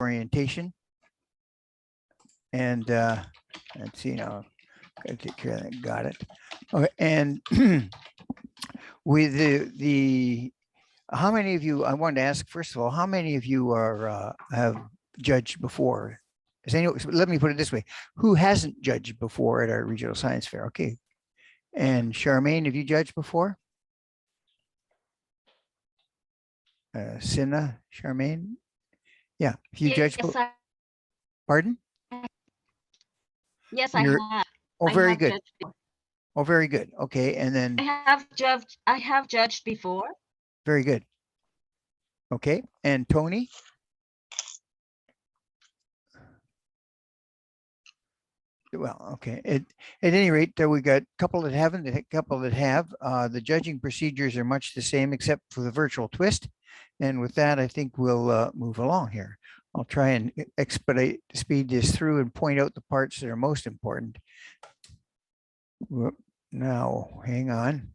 orientation. And let's see now, gotta take care of that. Got it. Okay, and with the how many of you, I wanted to ask, first of all, how many of you are have judged before? Let me put it this way: who hasn't judged before at our regional science fair? Okay, and Charmaine, have you judged before? Cinna, Charmaine, yeah, if you judged. Pardon? Yes, I have. Oh, very good. Oh, very good. Okay, and then I have judged before. Very good. Okay, and Tony? Well, okay. At any rate, we got a couple that haven't, a couple that have. The judging procedures are much the same, except for the virtual twist. And with that, I think we'll move along here. I'll try and speed this through and point out the parts that are most important. Now, hang on.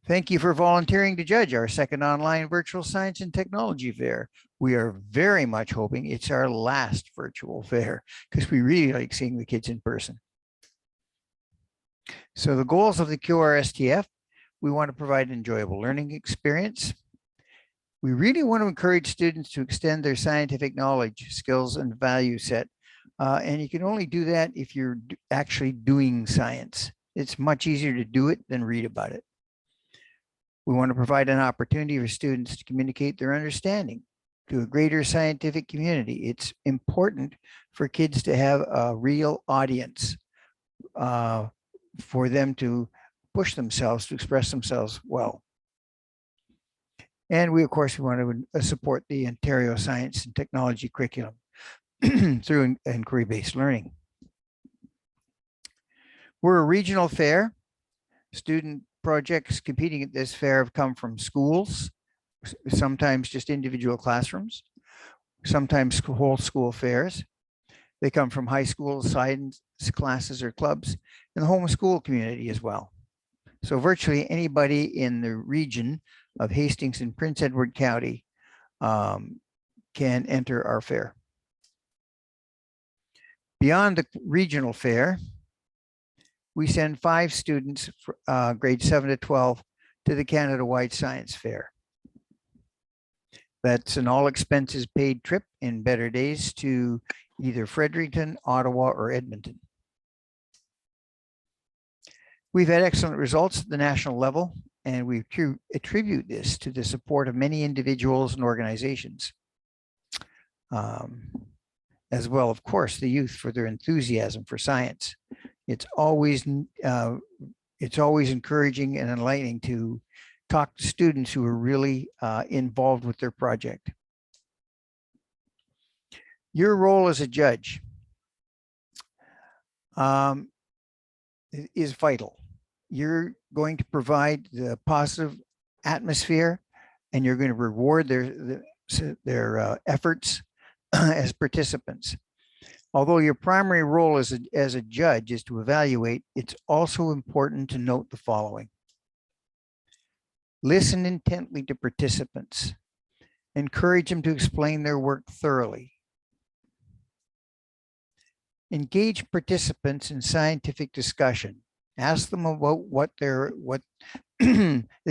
Thank you for volunteering to judge our second online virtual science and technology fair. We are very much hoping it's our last virtual fair because we really like seeing the kids in person. So the goals of the Qrstf, we want to provide an enjoyable learning experience. We really want to encourage students to extend their scientific knowledge, skills, and value set. And you can only do that if you're actually doing science. It's much easier to do it than read about it. We want to provide an opportunity for students to communicate their understanding to a greater scientific community. It's important for kids to have a real audience for them to push themselves, to express themselves well. And we, of course, we want to support the Ontario Science and Technology curriculum through inquiry-based learning. We're a regional fair. Student projects competing at this fair have come from schools, sometimes just individual classrooms, sometimes whole school fairs. They come from high school science classes or clubs and the homeschool community as well. So virtually anybody in the region of Hastings and Prince Edward County can enter our fair. Beyond the regional fair, we send 5 students, grades 7 to 12, to the Canada-wide Science Fair. That's an all expenses paid trip in better days to either Fredericton, Ottawa, or Edmonton. We've had excellent results at the national level, and we attribute this to the support of many individuals and organizations. As well, of course, the youth for their enthusiasm for science. It's always encouraging and enlightening to talk to students who are really involved with their project. Your role as a judge is vital. You're going to provide the positive atmosphere, and you're going to reward their efforts as participants. Although your primary role as a judge is to evaluate, it's also important to note the following. Listen intently to participants. Encourage them to explain their work thoroughly. Engage participants in scientific discussion. Ask them about what they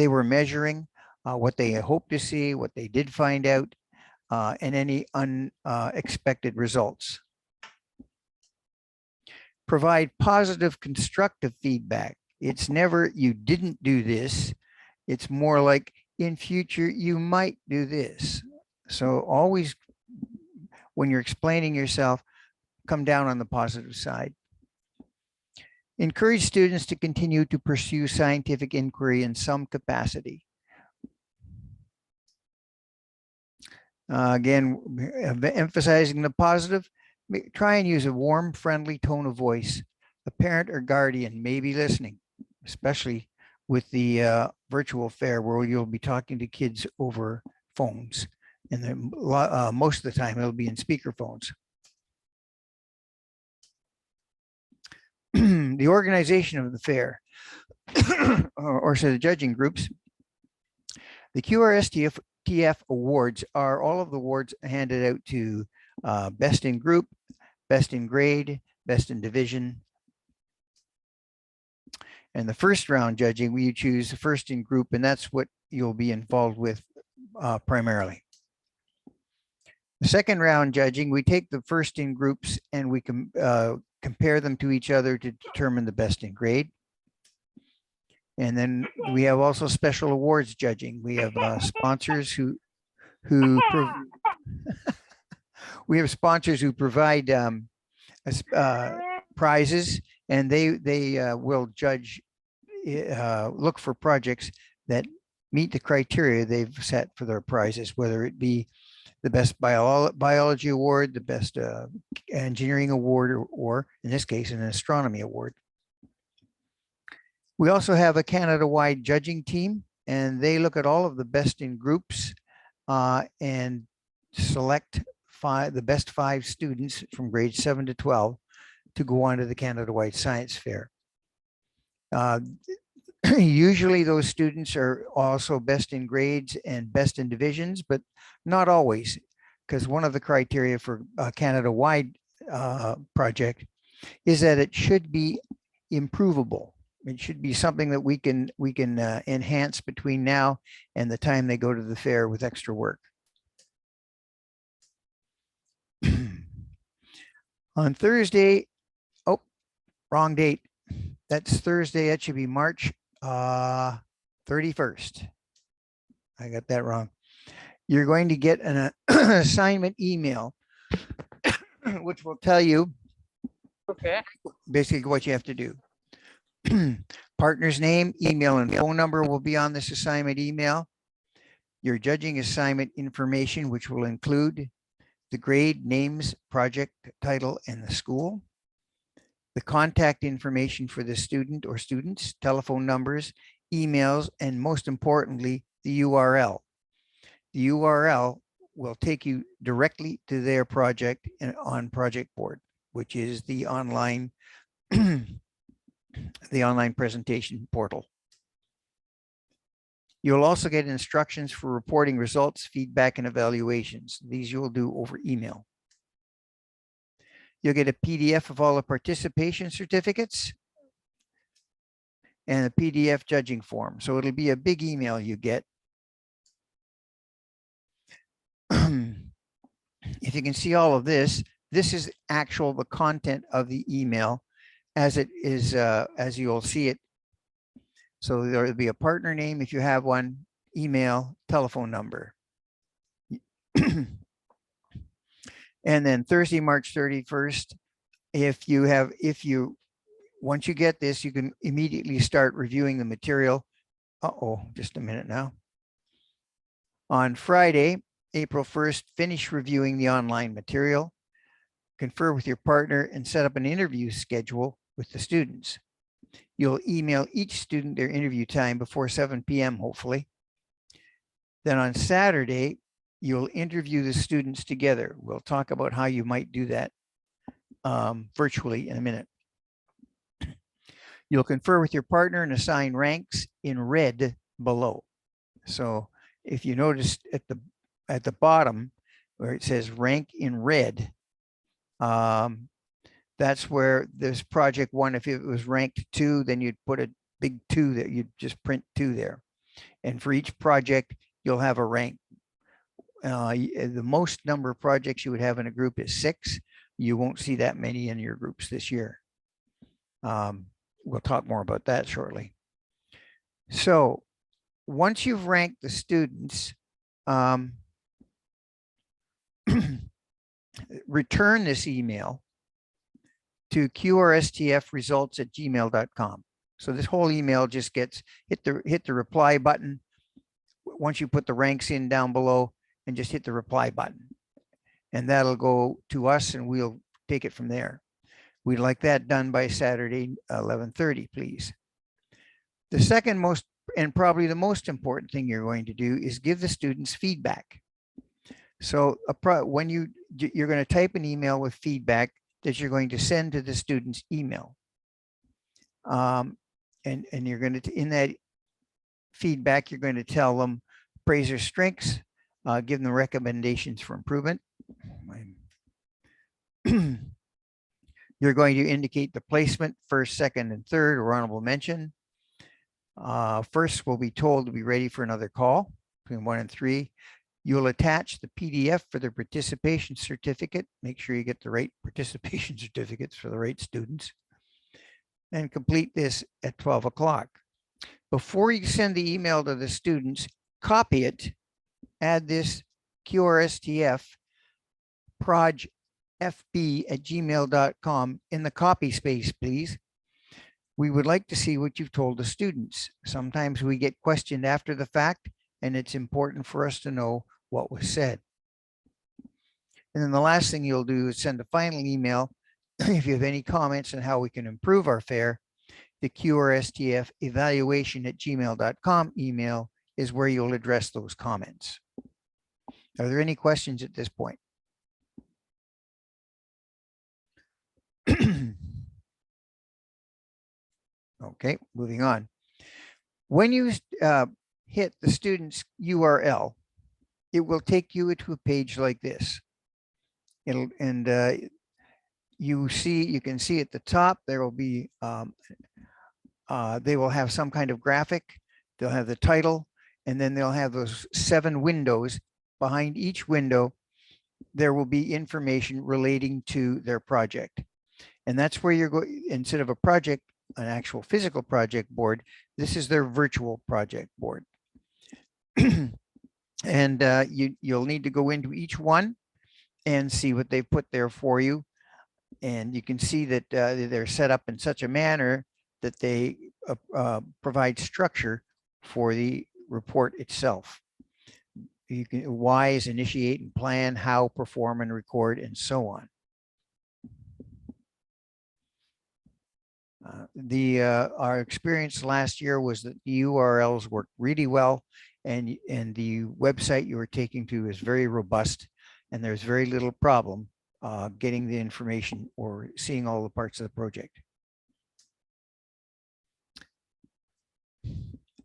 were measuring, what they hope to see, what they did find out, and any unexpected results. Provide positive, constructive feedback. It's never, you didn't do this. It's more like, in future, you might do this. So always, when you're explaining yourself, come down on the positive side. Encourage students to continue to pursue scientific inquiry in some capacity. Again, emphasizing the positive, try and use a warm, friendly tone of voice. A parent or guardian may be listening, especially with the virtual fair where you'll be talking to kids over phones. And then, most of the time it'll be in speakerphones. The organization of the fair, or so the judging groups. The Qrstf QRSTF awards are all of the awards handed out to best in group, best in grade, best in division. And the first round judging, we choose the first in group, and that's what you'll be involved with primarily. The second round judging, we take the first in groups and we can compare them to each other to determine the best in grade. And then we have also special awards judging. We have sponsors who we have sponsors who provide prizes, and they will judge, look for projects that meet the criteria they've set for their prizes, whether it be the best biology award, the best engineering award, or in this case, an astronomy award. We also have a Canada-wide judging team, and they look at all of the best in groups and select the best 5 students from grades 7 to 12 to go on to the Canada-wide Science Fair. Usually those students are also best in grades and best in divisions, but not always, because one of the criteria for a Canada-wide project is that it should be improvable. It should be something that we can enhance between now and the time they go to the fair with extra work. On Thursday, oh, wrong date. That's Thursday. That should be March 31st. I got that wrong. You're going to get an assignment email, which will tell you basically what you have to do. Partner's name, email, and phone number will be on this assignment email. Your judging assignment information, which will include the grade, names, project title, and the school. The contact information for the student or students, telephone numbers, emails, and most importantly, the URL. The URL will take you directly to their project on Project Board, which is the online presentation portal. You'll also get instructions for reporting results, feedback, and evaluations. These you will do over email. You'll get a PDF of all the participation certificates and a PDF judging form. So it'll be a big email you get. If you can see all of this, this is the content of the email as it is, as you'll see it. So there'll be a partner name if you have one, email, telephone number. And then Thursday, March 31st, once you get this, you can immediately start reviewing the material. Just a minute now. On Friday, April 1st, finish reviewing the online material, confer with your partner, and set up an interview schedule with the students. You'll email each student their interview time before 7 p.m., hopefully. Then on Saturday, you'll interview the students together. We'll talk about how you might do that virtually in a minute. You'll confer with your partner and assign ranks in red below. So if you notice at the bottom where it says rank in red, that's where this project 1, if it was ranked 2, then you'd put a big 2 that you'd just print 2 there. And for each project, you'll have a rank. The most number of projects you would have in a group is 6. You won't see that many in your groups this year. We'll talk more about that shortly. So once you've ranked the students, return this email to qrstfresults@gmail.com. So this whole email just gets hit the reply button once you put the ranks in down below, and just hit the reply button, and that'll go to us and we'll take it from there. We'd like that done by Saturday 11:30, please. The second most and probably the most important thing you're going to do is give the students feedback. So when you're going to type an email with feedback that you're going to send to the student's email. And you're going to, in that feedback, you're going to tell them praise their strengths, Give them recommendations for improvement. You're going to indicate the placement, first, second, and third, or honorable mention. First, we'll be told to be ready for another call between 1 and 3. You'll attach the PDF for the participation certificate. Make sure you get the right participation certificates for the right students. And complete this at 12 o'clock. Before you send the email to the students, copy it, add this Qrstf projfb@gmail.com in the copy space, please. We would like to see what you've told the students. Sometimes we get questioned after the fact, and it's important for us to know what was said. And then the last thing you'll do is send a final email if you have any comments on how we can improve our fair. The Qrstf evaluation@gmail.com email is where you'll address those comments. Are there any questions at this point? Okay, moving on. When you hit the student's URL, it will take you to a page like this. You can see at the top there will be they will have some kind of graphic. They'll have the title, and then they'll have those 7 windows. Behind each window, there will be information relating to their project. And that's where you're going, instead of a project, an actual physical project board, this is their virtual project board. And you'll need to go into each one and see what they've put there for you. And you can see that they're set up in such a manner that they provide structure for the report itself. You can why is initiate and plan, how, perform, and record, and so on. Our experience last year was that the URLs worked really well, and the website you were taking to is very robust, and there's very little problem getting the information or seeing all the parts of the project.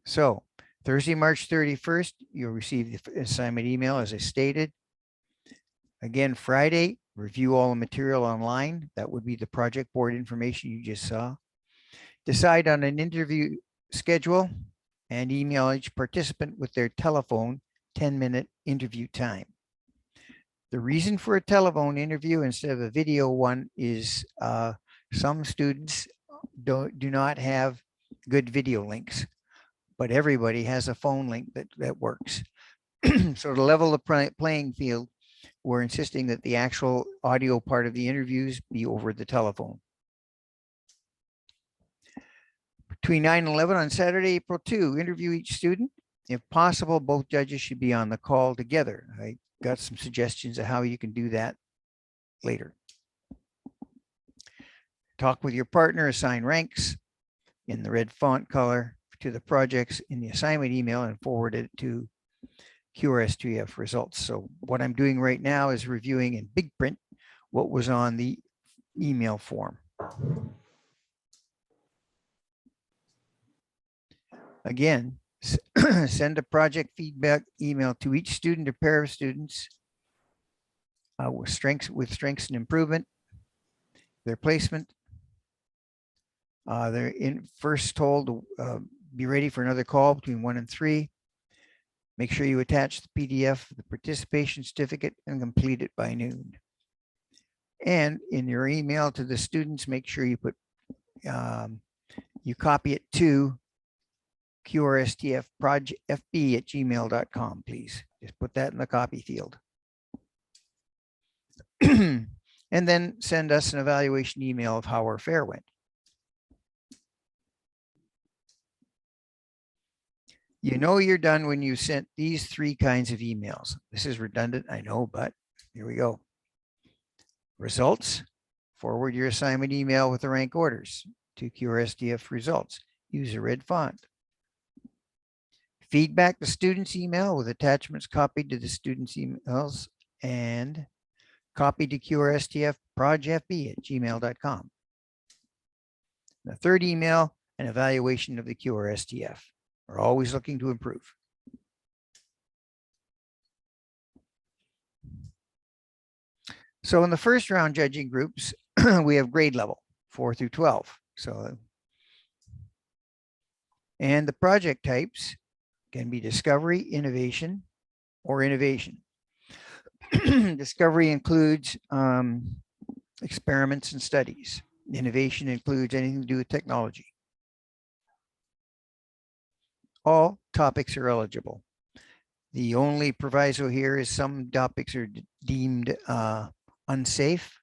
So Thursday, March 31st, you'll receive the assignment email as I stated. Again, Friday, review all the material online. That would be the project board information you just saw. Decide on an interview schedule and email each participant with their telephone 10-minute interview time. The reason for a telephone interview instead of a video one is some students do not have good video links, but everybody has a phone link that works. So to level the playing field, we're insisting that the actual audio part of the interviews be over the telephone. Between 9 and 11 on Saturday, April 2, interview each student. If possible, both judges should be on the call together. I got some suggestions of how you can do that later. Talk with your partner, assign ranks in the red font color to the projects in the assignment email and forward it to Qrstf results. So what I'm doing right now is reviewing in big print what was on the email form. Again, send a project feedback email to each student or pair of students with strengths and improvement, their placement. They're first told to be ready for another call between 1 and 3. Make sure you attach the PDF, the participation certificate, and complete it by noon. And in your email to the students, make sure you put you copy it to Qrstf projfb@gmail.com, please. Just put that in the copy field. And then send us an evaluation email of how our fair went. You know you're done when you sent these 3 kinds of emails. This is redundant, I know, but here we go. Results, forward your assignment email with the rank orders to Qrstf results. Use a red font. Feedback the student's email with attachments copied to the student's emails and copy to Qrstf projfb@gmail.com. The third email, an evaluation of the Qrstf. We're always looking to improve. So in the first round judging groups, we have grade level 4 through 12. So, and the project types can be discovery, innovation, or innovation. Discovery includes experiments and studies. Innovation includes anything to do with technology. All topics are eligible. The only proviso here is some topics are deemed unsafe,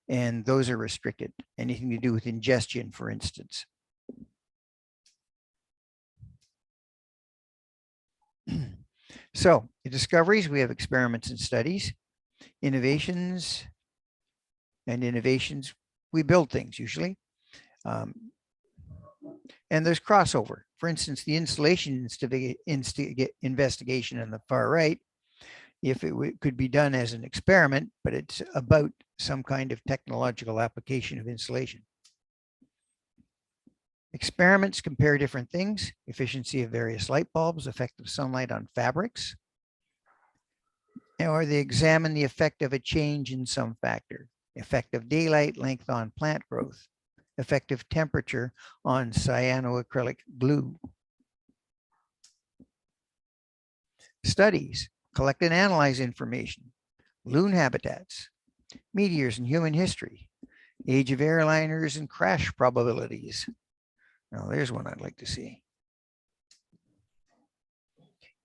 and those are restricted. Anything to do with ingestion, for instance. So the discoveries, we have experiments and studies. Innovations, we build things usually. And there's crossover. For instance, the installation investigation on the far right, if it could be done as an experiment, but it's about some kind of technological application of insulation. Experiments compare different things: efficiency of various light bulbs, effect of sunlight on fabrics, or they examine the effect of a change in some factor, effect of daylight length on plant growth, effective temperature on cyanoacrylic glue. Studies collect and analyze information: loon habitats, meteors in human history, age of airliners and crash probabilities. Now there's one I'd like to see.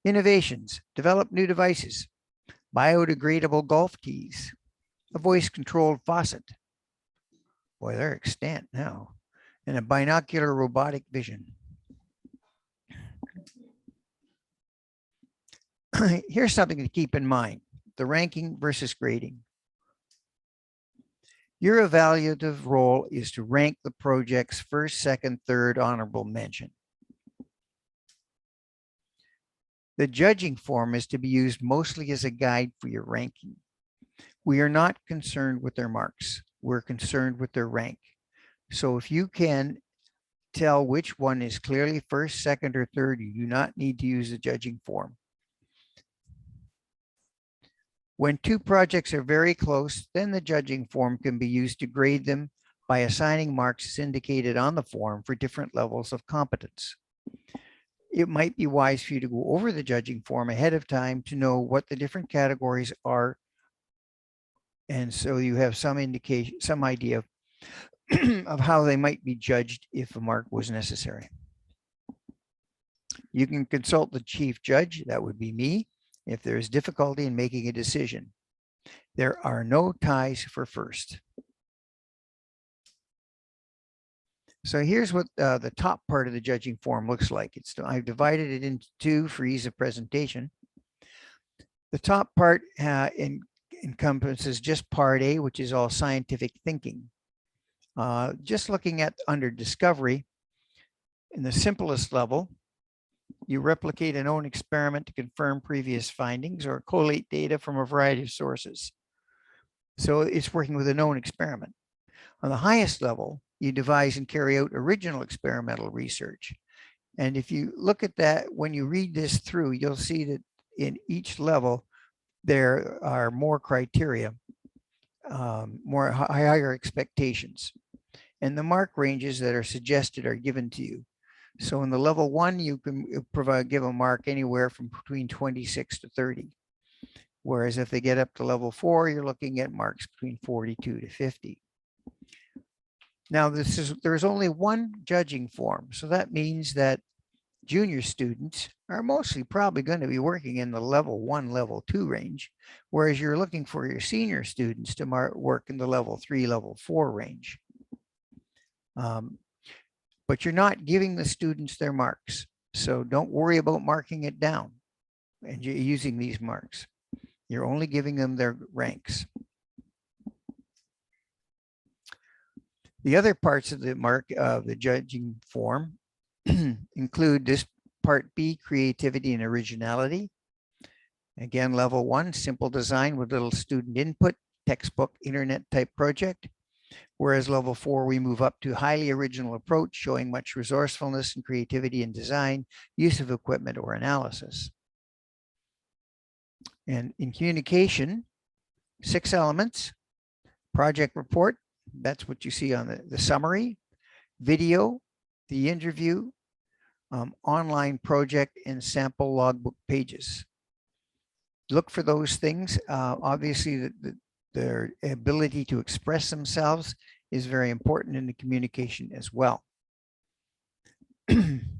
Innovations: develop new devices, biodegradable golf tees, a voice-controlled faucet. Boy, they're extant now. And a binocular robotic vision. Here's something to keep in mind: the ranking versus grading. Your evaluative role is to rank the project's first, second, third honorable mention. The judging form is to be used mostly as a guide for your ranking. We are not concerned with their marks. We're concerned with their rank. So if you can tell which one is clearly first, second, or third, you do not need to use the judging form. When two projects are very close, then the judging form can be used to grade them by assigning marks as indicated on the form for different levels of competence. It might be wise for you to go over the judging form ahead of time to know what the different categories are, and so you have some indication, some idea of how they might be judged if a mark was necessary. You can consult the chief judge, that would be me, if there is difficulty in making a decision. There are no ties for first. So here's what the top part of the judging form looks like. I've divided it into two for ease of presentation. The top part encompasses just part A, which is all scientific thinking. Just looking at under discovery, in the simplest level, you replicate a known experiment to confirm previous findings or collate data from a variety of sources. So it's working with a known experiment. On the highest level, you devise and carry out original experimental research. And if you look at that, when you read this through, you'll see that in each level, there are more criteria, more higher expectations. And the mark ranges that are suggested are given to you. So in the level 1, you can give a mark anywhere from between 26 to 30. Whereas if they get up to level 4, you're looking at marks between 42 to 50. Now there's only one judging form. So that means that junior students are mostly probably going to be working in the level 1, level 2 range, whereas you're looking for your senior students to work in the level 3, level 4 range. But you're not giving the students their marks. So don't worry about marking it down and you're using these marks. You're only giving them their ranks. The other parts of the mark of the judging form include this part B, creativity and originality. Again, level 1, simple design with little student input, textbook, internet type project. Whereas level 4, we move up to highly original approach, showing much resourcefulness and creativity in design, use of equipment, or analysis. And in communication, 6 elements: Project report, that's what you see on the summary, video, the interview, online project, and sample logbook pages. Look for those things. Obviously, their ability to express themselves is very important in the communication as well. In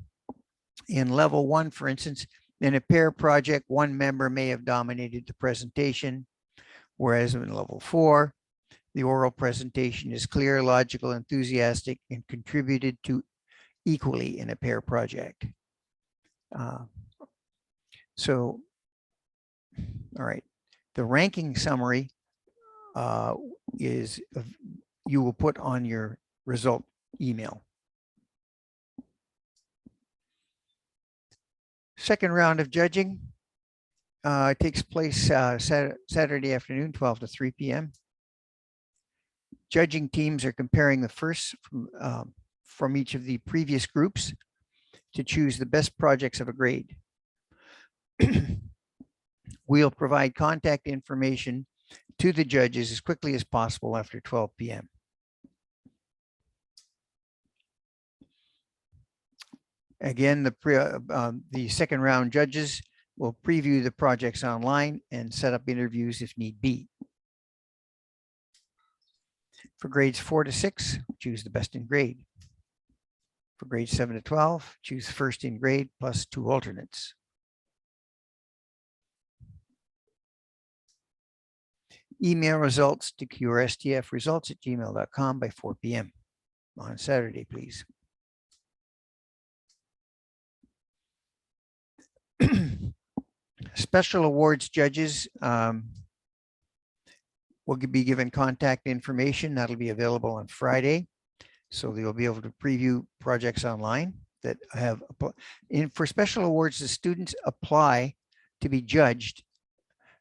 level 1, for instance, in a pair project, one member may have dominated the presentation, whereas in level 4, the oral presentation is clear, logical, enthusiastic, and contributed to equally in a pair project. So, all right, the ranking summary is you will put on your result email. Second round of judging takes place Saturday afternoon, 12 to 3 p.m. Judging teams are comparing the first from each of the previous groups to choose the best projects of a grade. We'll provide contact information to the judges as quickly as possible after 12 p.m. Again, the second round judges will preview the projects online and set up interviews if need be. For grades 4 to 6, choose the best in grade. For grades 7 to 12, choose first in grade plus 2 alternates. Email results to qrstfresults@gmail.com by 4 p.m. on Saturday, please. Special awards judges will be given contact information that'll be available on Friday. So they'll be able to preview projects online that have, for special awards, the students apply to be judged.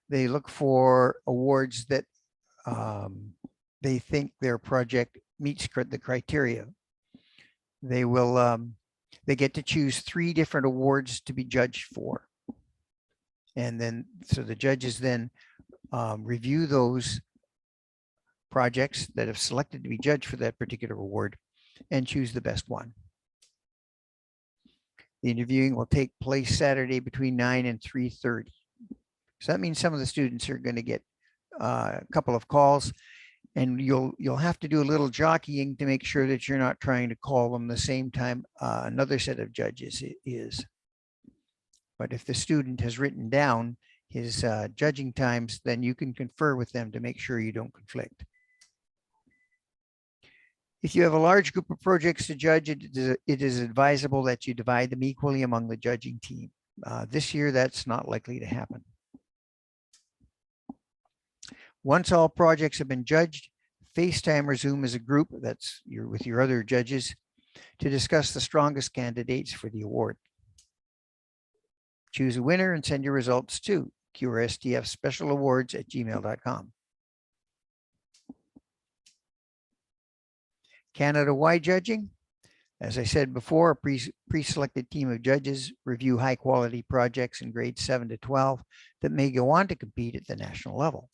They look for awards that they think their project meets the criteria. They will, they get to choose 3 different awards to be judged for. And then, so the judges then review those projects that have selected to be judged for that particular award and choose the best one. The interviewing will take place Saturday between 9 and 3:30. So that means some of the students are going to get a couple of calls, and you'll have to do a little jockeying to make sure that you're not trying to call them the same time another set of judges is. But if the student has written down his judging times, then you can confer with them to make sure you don't conflict. If you have a large group of projects to judge, it is advisable that you divide them equally among the judging team. This year, that's not likely to happen. Once all projects have been judged, FaceTime or Zoom as a group, that's with your other judges, to discuss the strongest candidates for the award. Choose a winner and send your results to qrstfspecialawards@gmail.com. Canada-wide judging. As I said before, a pre-selected team of judges review high-quality projects in grades 7 to 12 that may go on to compete at the national level.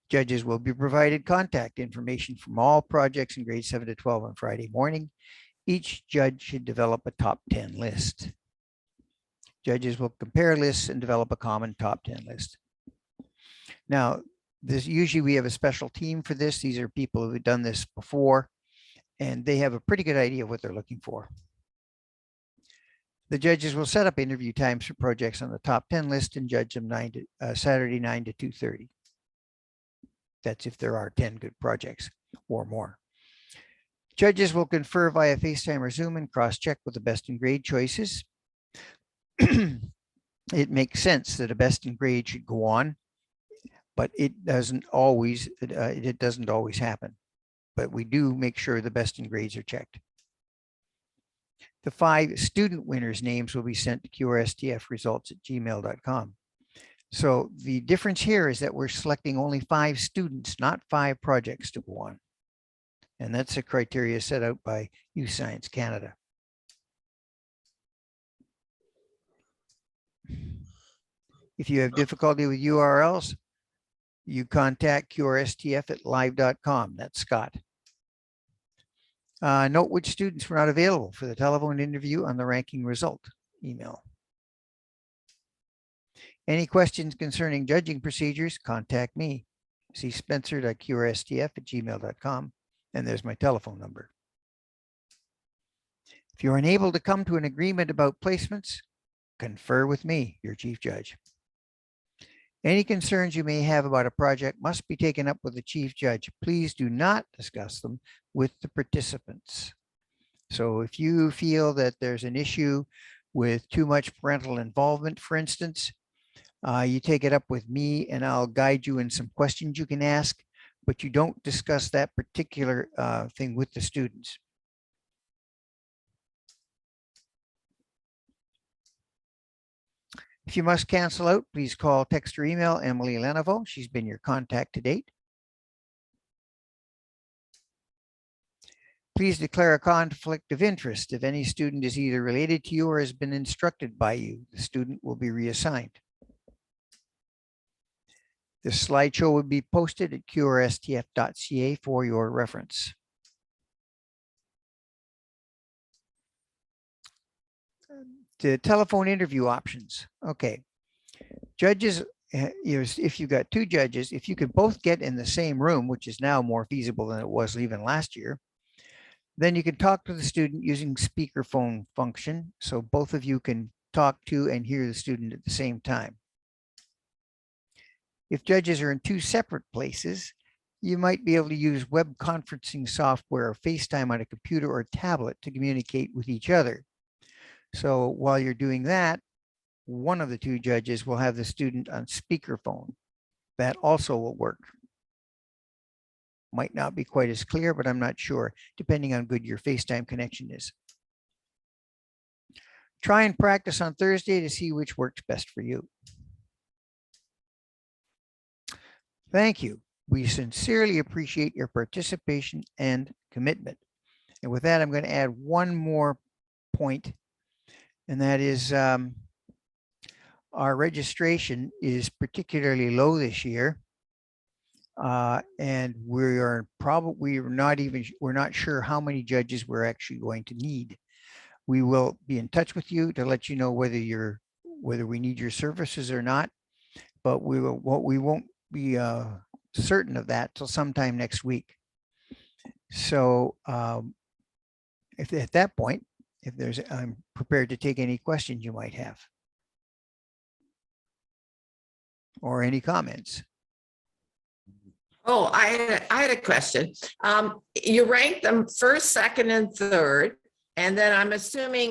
Judges will be provided contact information from all projects in grades 7 to 12 on Friday morning. Each judge should develop a top 10 list. Judges will compare lists and develop a common top 10 list. Now, usually we have a special team for this. These are people who have done this before, and they have a pretty good idea of what they're looking for. The judges will set up interview times for projects on the top 10 list and judge them Saturday 9 to 2:30. That's if there are 10 good projects or more. Judges will confer via FaceTime or Zoom and cross-check with the best in grade choices. It makes sense that a best in grade should go on, but it doesn't always happen. But we do make sure the best in grades are checked. The 5 student winners' names will be sent to qrstfresults@gmail.com. So the difference here is that we're selecting only 5 students, not 5 projects to go on. And that's a criteria set out by Youth Science Canada. If you have difficulty with URLs, you contact qrstf@live.com. That's Scott. Note which students were not available for the telephone interview on the ranking result email. Any questions concerning judging procedures, contact me. See spencer.qrstf@gmail.com, and there's my telephone number. If you're unable to come to an agreement about placements, confer with me, your chief judge. Any concerns you may have about a project must be taken up with the chief judge. Please do not discuss them with the participants. So if you feel that there's an issue with too much parental involvement, for instance, you take it up with me and I'll guide you in some questions you can ask, but you don't discuss that particular thing with the students. If you must cancel out, please call, text, or email Emily Lenovo. She's been your contact to date. Please declare a conflict of interest. If any student is either related to you or has been instructed by you, the student will be reassigned. This slideshow will be posted at qrstf.ca for your reference. The telephone interview options. Okay. Judges, if you've got two judges, if you could both get in the same room, which is now more feasible than it was even last year, then you can talk to the student using speakerphone function. So both of you can talk to and hear the student at the same time. If judges are in two separate places, you might be able to use web conferencing software or FaceTime on a computer or tablet to communicate with each other. So while you're doing that, one of the two judges will have the student on speakerphone. That also will work. Might not be quite as clear, but I'm not sure, depending on how good your FaceTime connection is. Try and practice on Thursday to see which works best for you. Thank you. We sincerely appreciate your participation and commitment. And with that, I'm going to add one more point, and that is our registration is particularly low this year. And we're not sure how many judges we're actually going to need. We will be in touch with you to let you know whether we need your services or not, but we won't be certain of that till sometime next week. So if at that point, I'm prepared to take any questions you might have or any comments. Oh, I had a question. You ranked them first, second, and third, and then I'm assuming